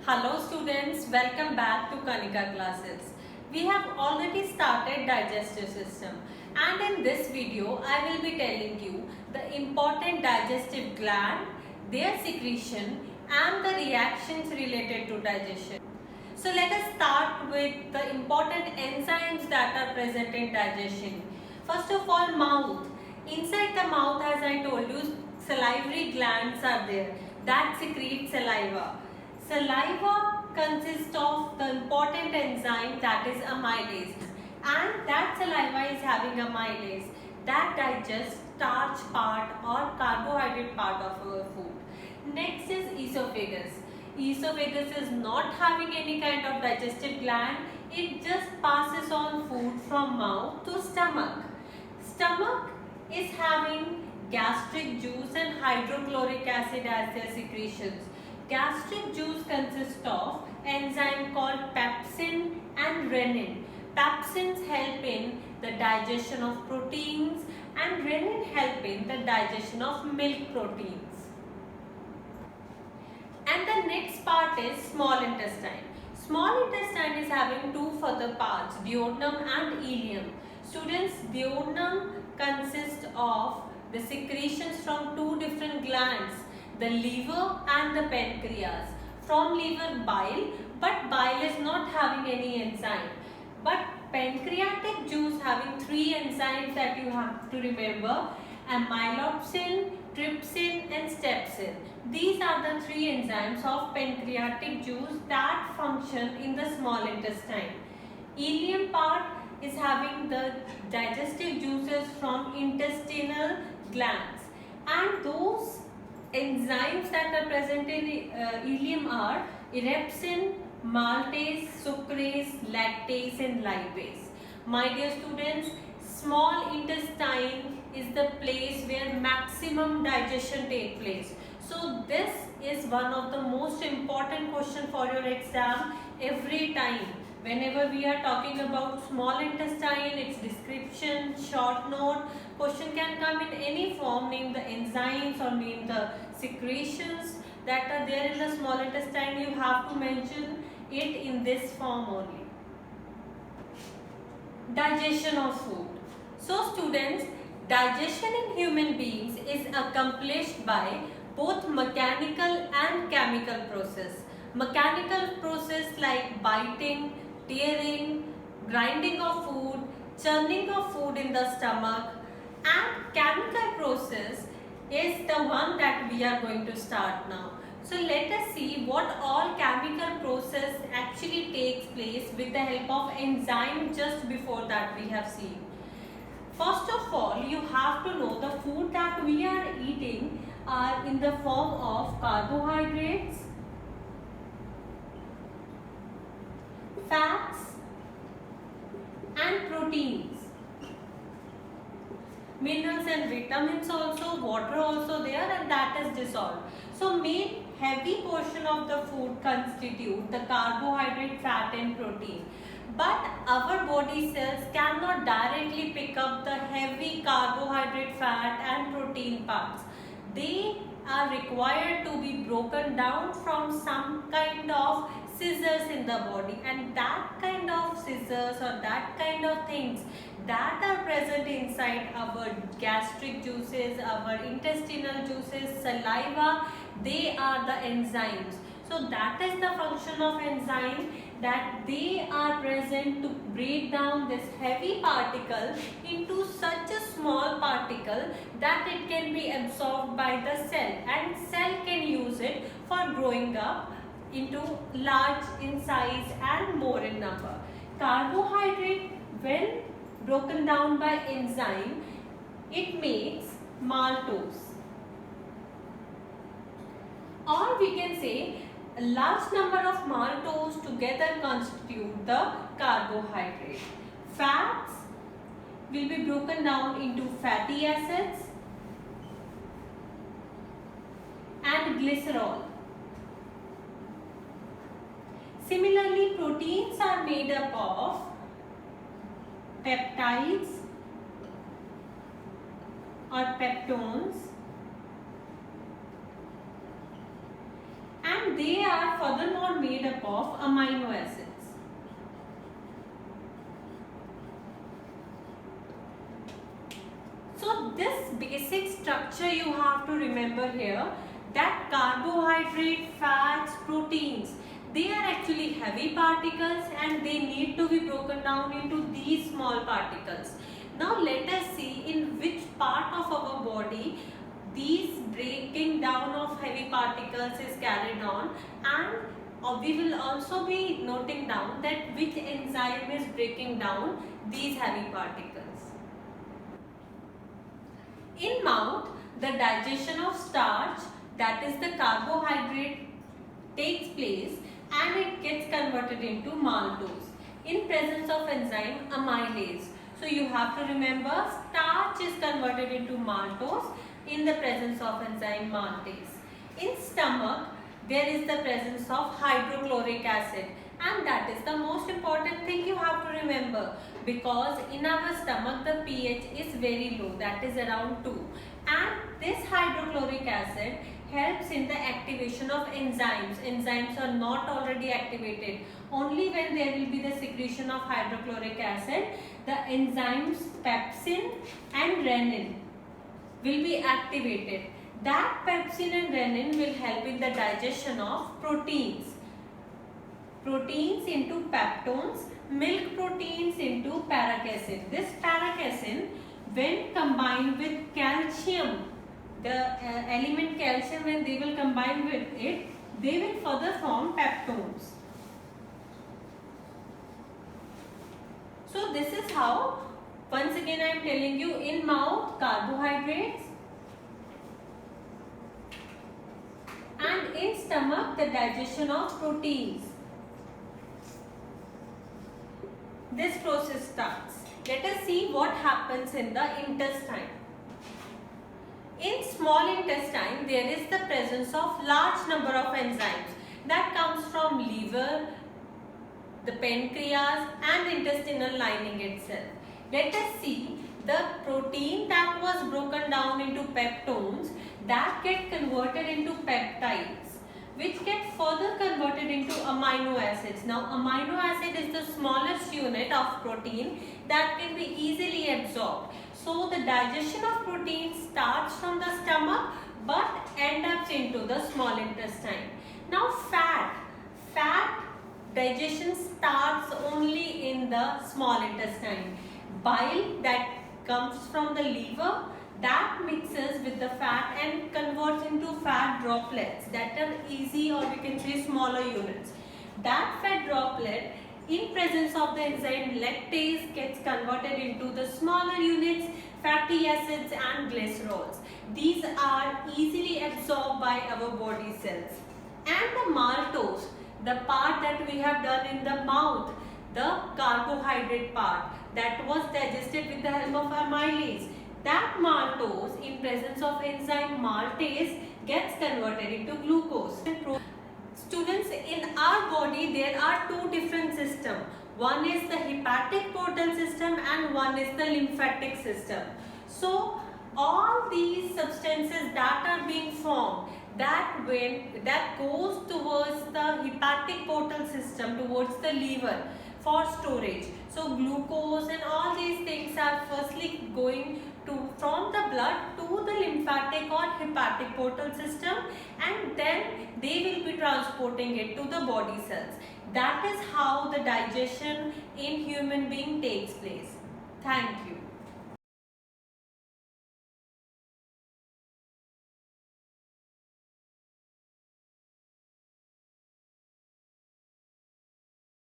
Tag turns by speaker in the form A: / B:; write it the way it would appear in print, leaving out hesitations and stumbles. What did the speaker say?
A: Hello students, welcome back to Kanika classes. We have already started digestive system and in this video I will be telling you the important digestive gland, their secretion and the reactions related to digestion. So let us start with the important enzymes that are present in digestion. First of all, mouth. Inside the mouth, as I told you, salivary glands are there that secrete saliva. Saliva consists of the important enzyme that is amylase, and that saliva is having amylase that digests starch part or carbohydrate part of our food. Next is esophagus. Esophagus is not having any kind of digestive gland. It just passes on food from mouth to stomach. Stomach is having gastric juice and hydrochloric acid as their secretions. Gastric juice consists of enzyme called pepsin and renin. Pepsins help in the digestion of proteins and renin help in the digestion of milk proteins. And the next part is small intestine. Small intestine is having two further parts, duodenum and ileum. Students, duodenum consists of the secretions from two different glands, the liver and the pancreas. From liver, bile, but bile is not having any enzyme. But pancreatic juice having three enzymes that you have to remember, amylopsin, trypsin and stepsin. These are the three enzymes of pancreatic juice that function in the small intestine. Ileum part is having the digestive juices from intestinal glands, and those enzymes that are present in ileum are erepsin, maltase, sucrase, lactase and lipase. My dear students, small intestine is the place where maximum digestion takes place. So this is one of the most important question for your exam every time. Whenever we are talking about small intestine, its description, short note, question can come in any form, name the enzymes or name the secretions that are there in the small intestine. You have to mention it in this form only. Digestion of food. So students, digestion in human beings is accomplished by both mechanical and chemical process. Mechanical process like biting, tearing, grinding of food, churning of food in the stomach, and chemical process is the one that we are going to start now. So let us see what all chemical process actually takes place with the help of enzyme just before that we have seen. First of all, you have to know the food that we are eating are in the form of carbohydrates, fats and proteins. Minerals and vitamins also, water also there, and that is dissolved. So main heavy portion of the food constitute the carbohydrate, fat and protein. But our body cells cannot directly pick up the heavy carbohydrate, fat and protein parts. They are required to be broken down from some kind of scissors in the body, and that kind of scissors or that kind of things that are present inside our gastric juices, our intestinal juices, saliva, they are the enzymes. So that is the function of enzyme, that they are present to break down this heavy particle into such a small particle that it can be absorbed by the cell, and cell can use it for growing up into large in size and more in number. Carbohydrate, when broken down by enzyme, it makes maltose, or we can say a large number of maltose together constitute the carbohydrate. Fats will be broken down into fatty acids and glycerol. Similarly, proteins are made up of peptides or peptones, and they are furthermore made up of amino acids. So this basic structure you have to remember here, that carbohydrate, fats, proteins, they are actually heavy particles and they need to be broken down into these small particles. Now let us see in which part of our body these breaking down of heavy particles is carried on, and we will also be noting down that which enzyme is breaking down these heavy particles. In mouth, the digestion of starch, that is the carbohydrate, takes place and it gets converted into maltose in presence of enzyme amylase. So you have to remember, starch is converted into maltose in the presence of enzyme maltase. In stomach, there is the presence of hydrochloric acid, and that is the most important thing you have to remember, because in our stomach the pH is very low, that is around 2, and this hydrochloric acid helps in the activation of enzymes. Enzymes are not already activated. Only when there will be the secretion of hydrochloric acid, the enzymes pepsin and renin will be activated. That pepsin and renin will help in the digestion of proteins. Proteins into peptones, milk proteins into paracassin. This paracassin, when combined with calcium, the element calcium, when they will combine with it, they will further form peptones. So this is how, once again I am telling you, in mouth carbohydrates, and in stomach the digestion of proteins. This process starts. Let us see what happens in the intestine. In small intestine, there is the presence of large number of enzymes that comes from liver, the pancreas and the intestinal lining itself. Let us see the protein that was broken down into peptones, that get converted into peptides, which get further converted into amino acids. Now amino acid is the smallest unit of protein that can be easily absorbed. So the digestion of protein starts from the stomach but ends up into the small intestine. Now fat digestion starts only in the small intestine. Bile that comes from the liver, that mixes with the fat and converts into fat droplets that are easy, or we can say smaller units. That fat droplet, in presence of the enzyme lactase, gets converted into the smaller units, fatty acids and glycerols. These are easily absorbed by our body cells. And the maltose, the part that we have done in the mouth, the carbohydrate part that was digested with the help of amylase, that maltose in presence of enzyme maltase gets converted into glucose. Students, in our body there are two different systems. One is the hepatic portal system and one is the lymphatic system. So all these substances that are being formed, that goes towards the hepatic portal system, towards the liver for storage. So glucose and all these things are firstly going from the blood to the lymphatic or hepatic portal system, and then they will be transporting it to the body cells. That is how the digestion in human being takes place. Thank you.